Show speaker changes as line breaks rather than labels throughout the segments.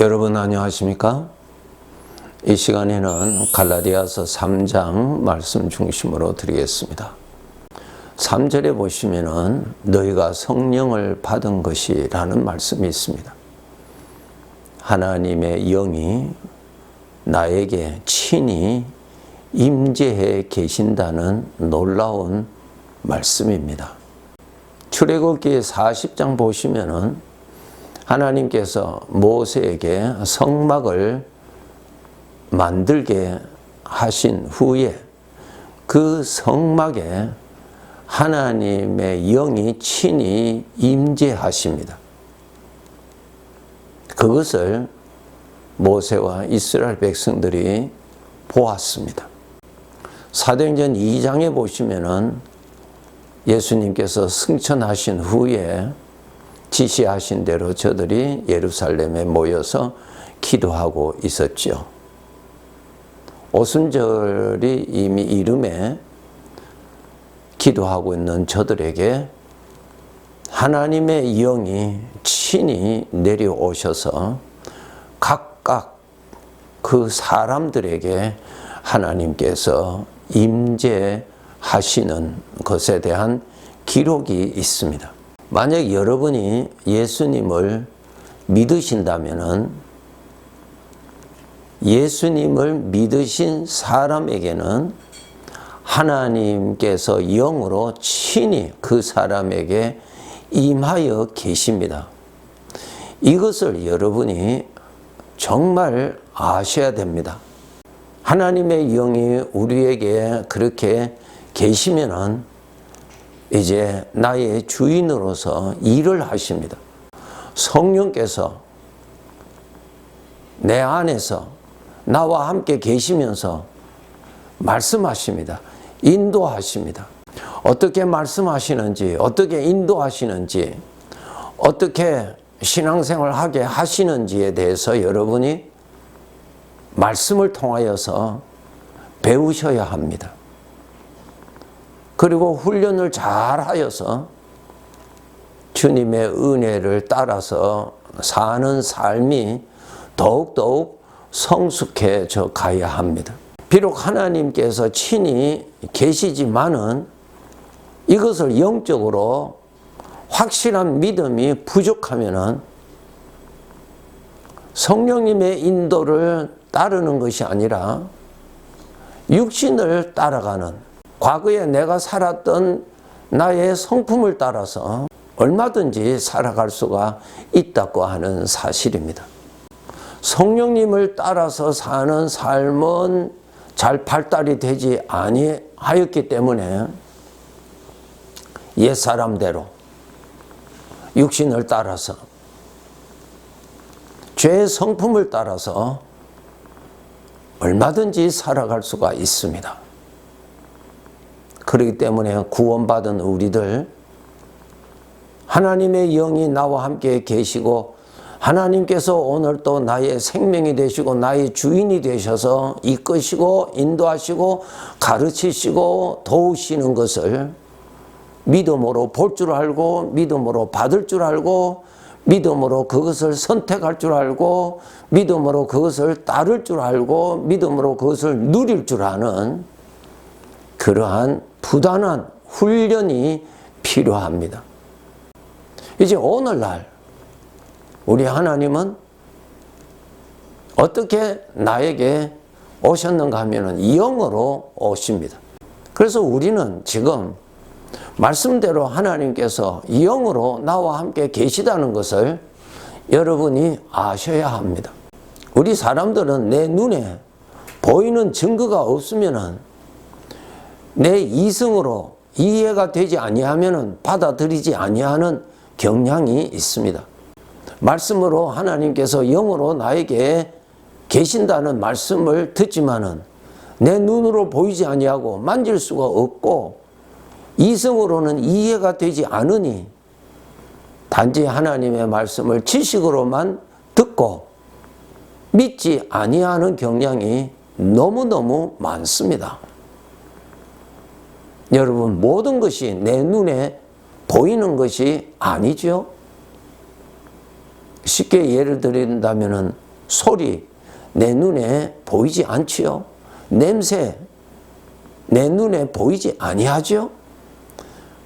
여러분 안녕하십니까? 이 시간에는 갈라디아서 3장 말씀 중심으로 드리겠습니다. 3절에 보시면은 너희가 성령을 받은 것이라는 말씀이 있습니다. 하나님의 영이 나에게 친히 임재해 계신다는 놀라운 말씀입니다. 출애굽기 40장 보시면은 하나님께서 모세에게 성막을 만들게 하신 후에 그 성막에 하나님의 영이 친히 임재하십니다. 그것을 모세와 이스라엘 백성들이 보았습니다. 사도행전 2장에 보시면은 예수님께서 승천하신 후에 지시하신 대로 저들이 예루살렘에 모여서 기도하고 있었죠. 오순절이 이미 이름에 기도하고 있는 저들에게 하나님의 영이 친히 내려오셔서 각각 그 사람들에게 하나님께서 임재하시는 것에 대한 기록이 있습니다. 만약 여러분이 예수님을 믿으신다면은 예수님을 믿으신 사람에게는 하나님께서 영으로 친히 그 사람에게 임하여 계십니다. 이것을 여러분이 정말 아셔야 됩니다. 하나님의 영이 우리에게 그렇게 계시면은 이제 나의 주인으로서 일을 하십니다. 성령께서 내 안에서 나와 함께 계시면서 말씀하십니다. 인도하십니다. 어떻게 말씀하시는지, 어떻게 인도하시는지, 어떻게 신앙생활을 하게 하시는지에 대해서 여러분이 말씀을 통하여서 배우셔야 합니다. 그리고 훈련을 잘 하여서 주님의 은혜를 따라서 사는 삶이 더욱더욱 성숙해져 가야 합니다. 비록 하나님께서 친히 계시지만은 이것을 영적으로 확실한 믿음이 부족하면은 성령님의 인도를 따르는 것이 아니라 육신을 따라가는, 과거에 내가 살았던 나의 성품을 따라서 얼마든지 살아갈 수가 있다고 하는 사실입니다. 성령님을 따라서 사는 삶은 잘 발달이 되지 아니하였기 때문에 옛사람대로 육신을 따라서 죄의 성품을 따라서 얼마든지 살아갈 수가 있습니다. 그렇기 때문에 구원받은 우리들, 하나님의 영이 나와 함께 계시고 하나님께서 오늘 또 나의 생명이 되시고 나의 주인이 되셔서 이끄시고 인도하시고 가르치시고 도우시는 것을 믿음으로 볼 줄 알고 믿음으로 받을 줄 알고 믿음으로 그것을 선택할 줄 알고 믿음으로 그것을 따를 줄 알고 믿음으로 그것을 누릴 줄 아는 그러한 부단한 훈련이 필요합니다. 이제 오늘날 우리 하나님은 어떻게 나에게 오셨는가 하면은 영으로 오십니다. 그래서 우리는 지금 말씀대로 하나님께서 영으로 나와 함께 계시다는 것을 여러분이 아셔야 합니다. 우리 사람들은 내 눈에 보이는 증거가 없으면은 내 이성으로 이해가 되지 아니하면은 받아들이지 아니하는 경향이 있습니다. 말씀으로 하나님께서 영으로 나에게 계신다는 말씀을 듣지만은 내 눈으로 보이지 아니하고 만질 수가 없고 이성으로는 이해가 되지 않으니 단지 하나님의 말씀을 지식으로만 듣고 믿지 아니하는 경향이 너무너무 많습니다. 여러분, 모든 것이 내 눈에 보이는 것이 아니죠. 쉽게 예를 드린다면은 소리 내 눈에 보이지 않지요. 냄새 내 눈에 보이지 아니하죠.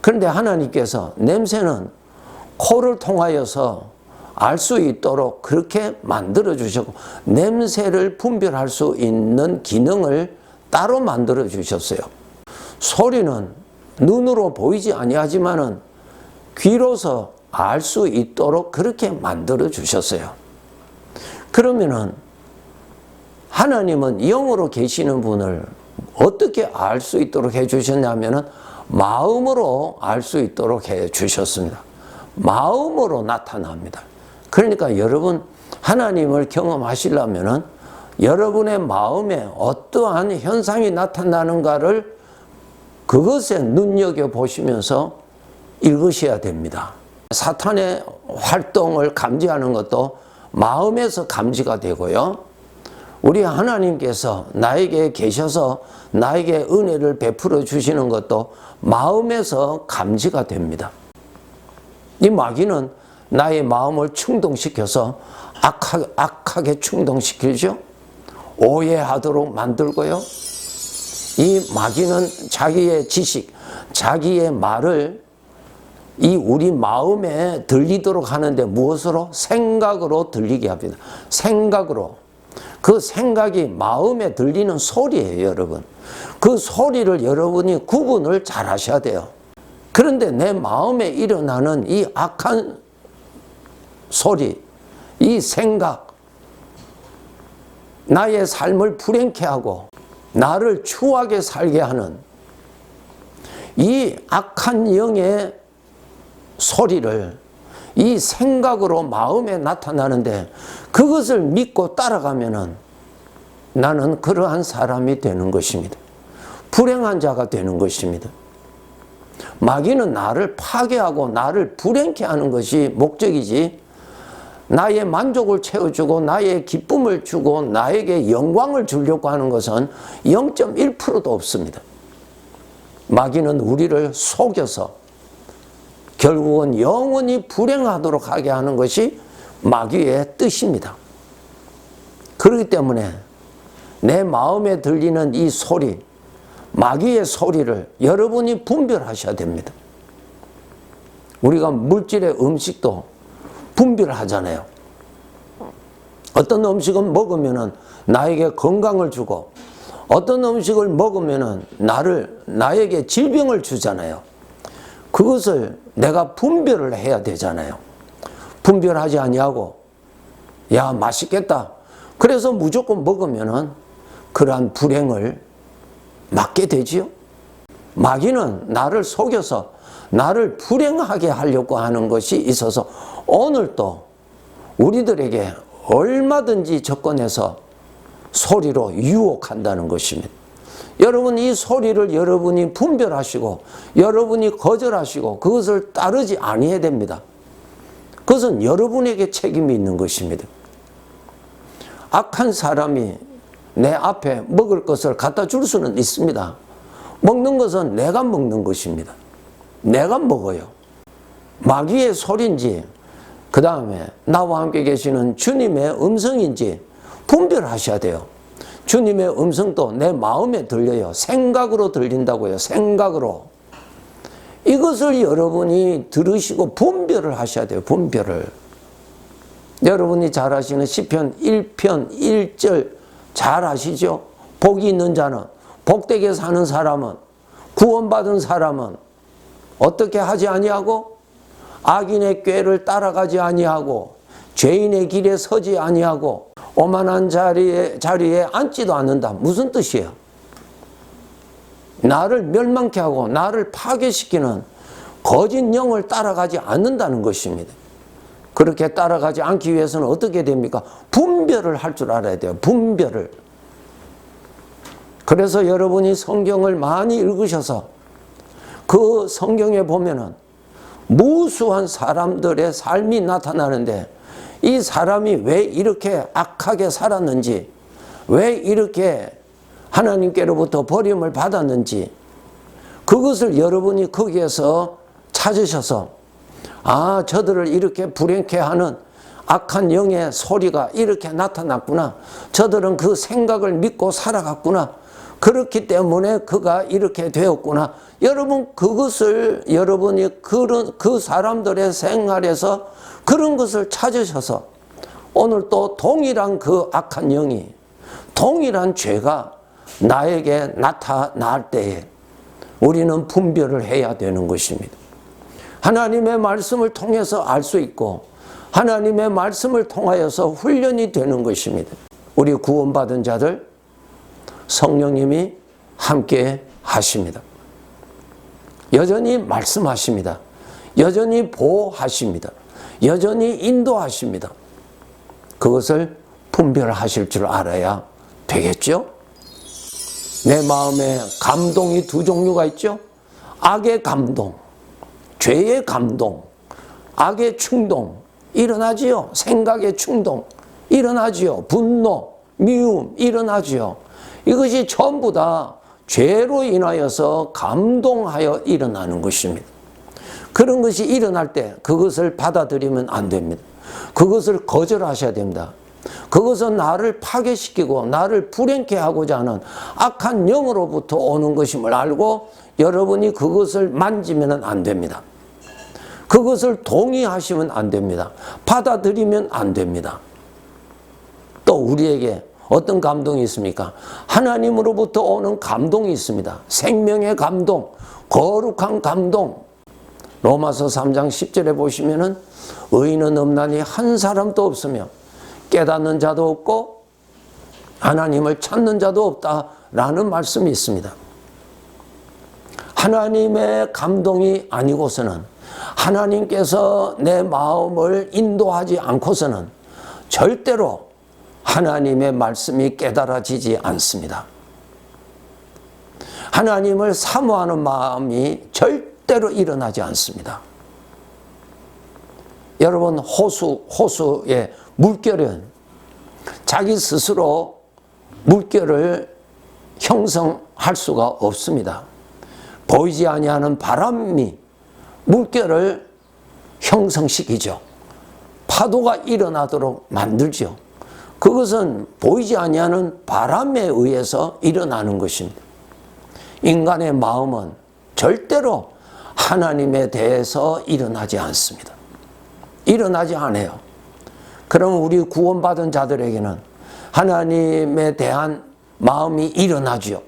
그런데 하나님께서 냄새는 코를 통하여서 알 수 있도록 그렇게 만들어 주셨고, 냄새를 분별할 수 있는 기능을 따로 만들어 주셨어요. 소리는 눈으로 보이지 아니하지만은 귀로서 알 수 있도록 그렇게 만들어 주셨어요. 그러면은 하나님은 영으로 계시는 분을 어떻게 알 수 있도록 해 주셨냐면은 마음으로 알 수 있도록 해 주셨습니다. 마음으로 나타납니다. 그러니까 여러분, 하나님을 경험하시려면은 여러분의 마음에 어떠한 현상이 나타나는가를 그것에 눈여겨보시면서 읽으셔야 됩니다. 사탄의 활동을 감지하는 것도 마음에서 감지가 되고요. 우리 하나님께서 나에게 계셔서 나에게 은혜를 베풀어 주시는 것도 마음에서 감지가 됩니다. 이 마귀는 나의 마음을 충동시켜서 악하게 충동시키죠. 오해하도록 만들고요. 이 마귀는 자기의 지식, 자기의 말을 이 우리 마음에 들리도록 하는데 무엇으로? 생각으로 들리게 합니다. 생각으로. 그 생각이 마음에 들리는 소리예요, 여러분. 그 소리를 여러분이 구분을 잘 하셔야 돼요. 그런데 내 마음에 일어나는 이 악한 소리, 이 생각, 나의 삶을 불행케 하고 나를 추하게 살게 하는 이 악한 영의 소리를 이 생각으로 마음에 나타나는데, 그것을 믿고 따라가면은 나는 그러한 사람이 되는 것입니다. 불행한 자가 되는 것입니다. 마귀는 나를 파괴하고 나를 불행케 하는 것이 목적이지, 나의 만족을 채워주고 나의 기쁨을 주고 나에게 영광을 주려고 하는 것은 0.1%도 없습니다. 마귀는 우리를 속여서 결국은 영원히 불행하도록 하게 하는 것이 마귀의 뜻입니다. 그렇기 때문에 내 마음에 들리는 이 소리, 마귀의 소리를 여러분이 분별하셔야 됩니다. 우리가 물질의 음식도 분별하잖아요. 어떤 음식은 먹으면 나에게 건강을 주고, 어떤 음식을 먹으면 나에게 질병을 주잖아요. 그것을 내가 분별을 해야 되잖아요. 분별하지 아니하고, 야, 맛있겠다. 그래서 무조건 먹으면 그러한 불행을 맞게 되지요. 마귀는 나를 속여서 나를 불행하게 하려고 하는 것이 있어서 오늘도 우리들에게 얼마든지 접근해서 소리로 유혹한다는 것입니다. 여러분, 이 소리를 여러분이 분별하시고 여러분이 거절하시고 그것을 따르지 아니해야 됩니다. 그것은 여러분에게 책임이 있는 것입니다. 악한 사람이 내 앞에 먹을 것을 갖다 줄 수는 있습니다. 먹는 것은 내가 먹는 것입니다. 내가 먹어요. 마귀의 소리인지, 그 다음에 나와 함께 계시는 주님의 음성인지 분별하셔야 돼요. 주님의 음성도 내 마음에 들려요. 생각으로 들린다고요. 생각으로. 이것을 여러분이 들으시고 분별을 하셔야 돼요. 분별을. 여러분이 잘 아시는 시편 1편 1절 잘 아시죠? 복이 있는 자는, 복되게 사는 사람은, 구원받은 사람은 어떻게 하지 아니하고 악인의 꾀를 따라가지 아니하고 죄인의 길에 서지 아니하고 오만한 자리에 앉지도 않는다. 무슨 뜻이에요? 나를 멸망케 하고 나를 파괴시키는 거짓 영을 따라가지 않는다는 것입니다. 그렇게 따라가지 않기 위해서는 어떻게 됩니까? 분별을 할 줄 알아야 돼요. 분별을. 그래서 여러분이 성경을 많이 읽으셔서 그 성경에 보면은 무수한 사람들의 삶이 나타나는데, 이 사람이 왜 이렇게 악하게 살았는지, 왜 이렇게 하나님께로부터 버림을 받았는지, 그것을 여러분이 거기에서 찾으셔서, 아, 저들을 이렇게 불행케 하는 악한 영의 소리가 이렇게 나타났구나. 저들은 그 생각을 믿고 살아갔구나. 그렇기 때문에 그가 이렇게 되었구나. 여러분, 그것을 여러분이 그 사람들의 생활에서 그런 것을 찾으셔서 오늘 또 동일한 그 악한 영이, 동일한 죄가 나에게 나타날 때에 우리는 분별을 해야 되는 것입니다. 하나님의 말씀을 통해서 알 수 있고 하나님의 말씀을 통하여서 훈련이 되는 것입니다. 우리 구원받은 자들 성령님이 함께 하십니다. 여전히 말씀하십니다. 여전히 보호하십니다. 여전히 인도하십니다. 그것을 분별하실 줄 알아야 되겠죠? 내 마음에 감동이 두 종류가 있죠? 악의 감동, 죄의 감동, 악의 충동 일어나지요. 생각의 충동 일어나지요. 분노, 미움 일어나지요. 이것이 전부 다 죄로 인하여서 감동하여 일어나는 것입니다. 그런 것이 일어날 때 그것을 받아들이면 안 됩니다. 그것을 거절하셔야 됩니다. 그것은 나를 파괴시키고 나를 불행케 하고자 하는 악한 영으로부터 오는 것임을 알고 여러분이 그것을 만지면 안 됩니다. 그것을 동의하시면 안 됩니다. 받아들이면 안 됩니다. 또 우리에게 어떤 감동이 있습니까? 하나님으로부터 오는 감동이 있습니다. 생명의 감동, 거룩한 감동. 로마서 3장 10절에 보시면은 의인은 없나니 한 사람도 없으며 깨닫는 자도 없고 하나님을 찾는 자도 없다라는 말씀이 있습니다. 하나님의 감동이 아니고서는 하나님께서 내 마음을 인도하지 않고서는 절대로 하나님의 말씀이 깨달아지지 않습니다. 하나님을 사모하는 마음이 절대로 일어나지 않습니다. 여러분, 호수의 물결은 자기 스스로 물결을 형성할 수가 없습니다. 보이지 아니하는 바람이 물결을 형성시키죠. 파도가 일어나도록 만들죠. 그것은 보이지 아니하는 바람에 의해서 일어나는 것입니다. 인간의 마음은 절대로 하나님에 대해서 일어나지 않습니다. 일어나지 않아요. 그럼 우리 구원받은 자들에게는 하나님에 대한 마음이 일어나죠.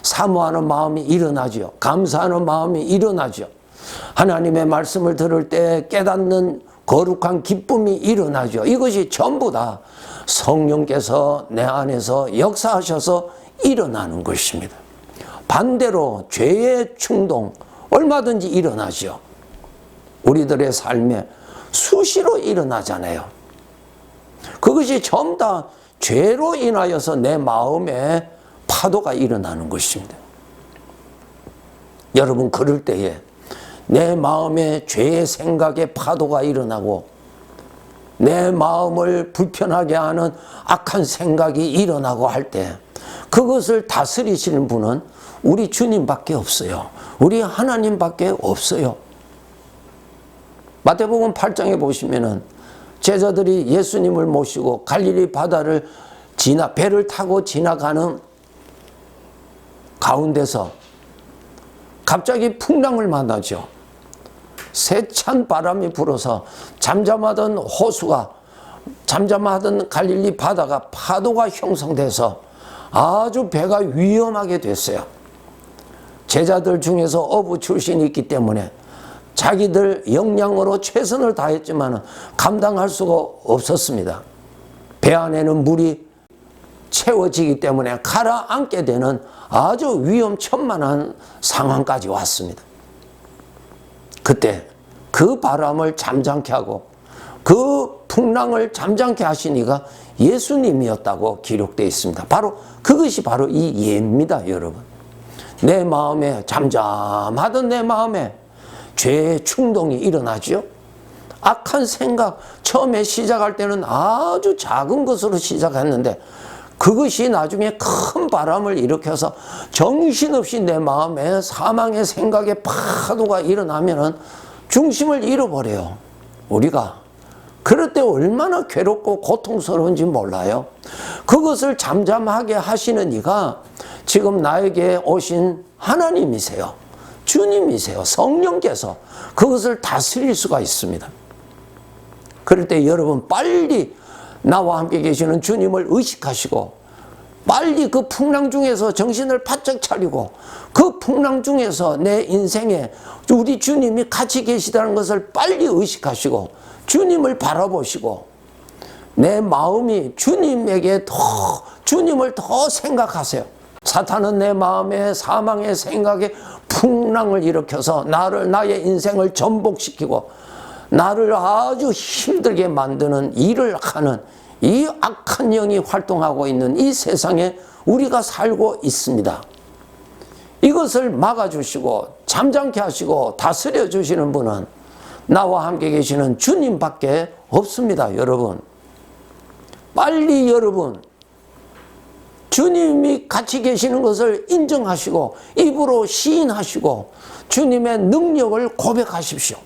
사모하는 마음이 일어나죠. 감사하는 마음이 일어나죠. 하나님의 말씀을 들을 때 깨닫는 거룩한 기쁨이 일어나죠. 이것이 전부 다 성령께서 내 안에서 역사하셔서 일어나는 것입니다. 반대로 죄의 충동 얼마든지 일어나죠. 우리들의 삶에 수시로 일어나잖아요. 그것이 전부 다 죄로 인하여서 내 마음에 파도가 일어나는 것입니다. 여러분, 그럴 때에 내 마음에 죄의 생각의 파도가 일어나고 내 마음을 불편하게 하는 악한 생각이 일어나고 할 때 그것을 다스리시는 분은 우리 주님밖에 없어요. 우리 하나님밖에 없어요. 마태복음 8장에 보시면은 제자들이 예수님을 모시고 갈릴리 바다를 배를 타고 지나가는 가운데서 갑자기 풍랑을 만나죠. 세찬 바람이 불어서 잠잠하던 갈릴리 바다가 파도가 형성돼서 아주 배가 위험하게 됐어요. 제자들 중에서 어부 출신이 있기 때문에 자기들 역량으로 최선을 다했지만 감당할 수가 없었습니다. 배 안에는 물이 채워지기 때문에 가라앉게 되는 아주 위험천만한 상황까지 왔습니다. 그때 그 바람을 잠잠케 하고 그 풍랑을 잠잠케 하신 이가 예수님이었다고 기록되어 있습니다. 그것이 바로 이 예입니다, 여러분. 내 마음에 잠잠하던 내 마음에 죄의 충동이 일어나죠. 악한 생각, 처음에 시작할 때는 아주 작은 것으로 시작했는데 그것이 나중에 큰 바람을 일으켜서 정신없이 내 마음에 사망의 생각의 파도가 일어나면은 중심을 잃어버려요. 우리가 그럴 때 얼마나 괴롭고 고통스러운지 몰라요. 그것을 잠잠하게 하시는 이가 지금 나에게 오신 하나님이세요. 주님이세요. 성령께서 그것을 다스릴 수가 있습니다. 그럴 때 여러분 빨리 나와 함께 계시는 주님을 의식하시고 빨리 그 풍랑 중에서 정신을 바짝 차리고 그 풍랑 중에서 내 인생에 우리 주님이 같이 계시다는 것을 빨리 의식하시고 주님을 바라보시고 내 마음이 주님을 더 생각하세요. 사탄은 내 마음에 사망의 생각에 풍랑을 일으켜서 나의 인생을 전복시키고 나를 아주 힘들게 만드는 일을 하는 이 악한 영이 활동하고 있는 이 세상에 우리가 살고 있습니다. 이것을 막아주시고 잠잠케 하시고 다스려 주시는 분은 나와 함께 계시는 주님밖에 없습니다. 여러분, 빨리 여러분 주님이 같이 계시는 것을 인정하시고 입으로 시인하시고 주님의 능력을 고백하십시오.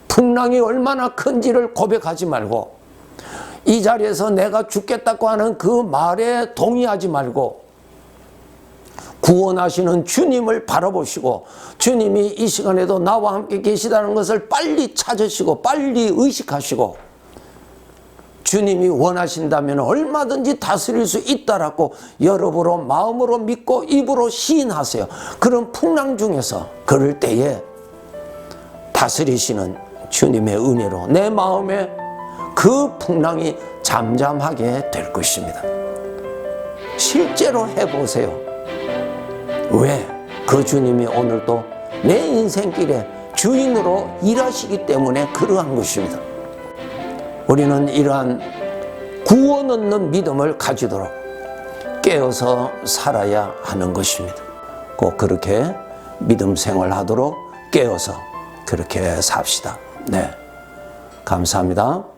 풍랑이 얼마나 큰지를 고백하지 말고 이 자리에서 내가 죽겠다고 하는 그 말에 동의하지 말고 구원하시는 주님을 바라보시고 주님이 이 시간에도 나와 함께 계시다는 것을 빨리 찾으시고 빨리 의식하시고 주님이 원하신다면 얼마든지 다스릴 수 있다라고 여러분으로 마음으로 믿고 입으로 시인하세요. 그런 풍랑 중에서 그럴 때에 다스리시는 주님의 은혜로 내 마음에 그 풍랑이 잠잠하게 될 것입니다. 실제로 해보세요. 왜? 그 주님이 오늘도 내 인생길에 주인으로 일하시기 때문에 그러한 것입니다. 우리는 이러한 구원 얻는 믿음을 가지도록 깨어서 살아야 하는 것입니다. 꼭 그렇게 믿음 생활하도록 깨어서 그렇게 삽시다. 네, 감사합니다.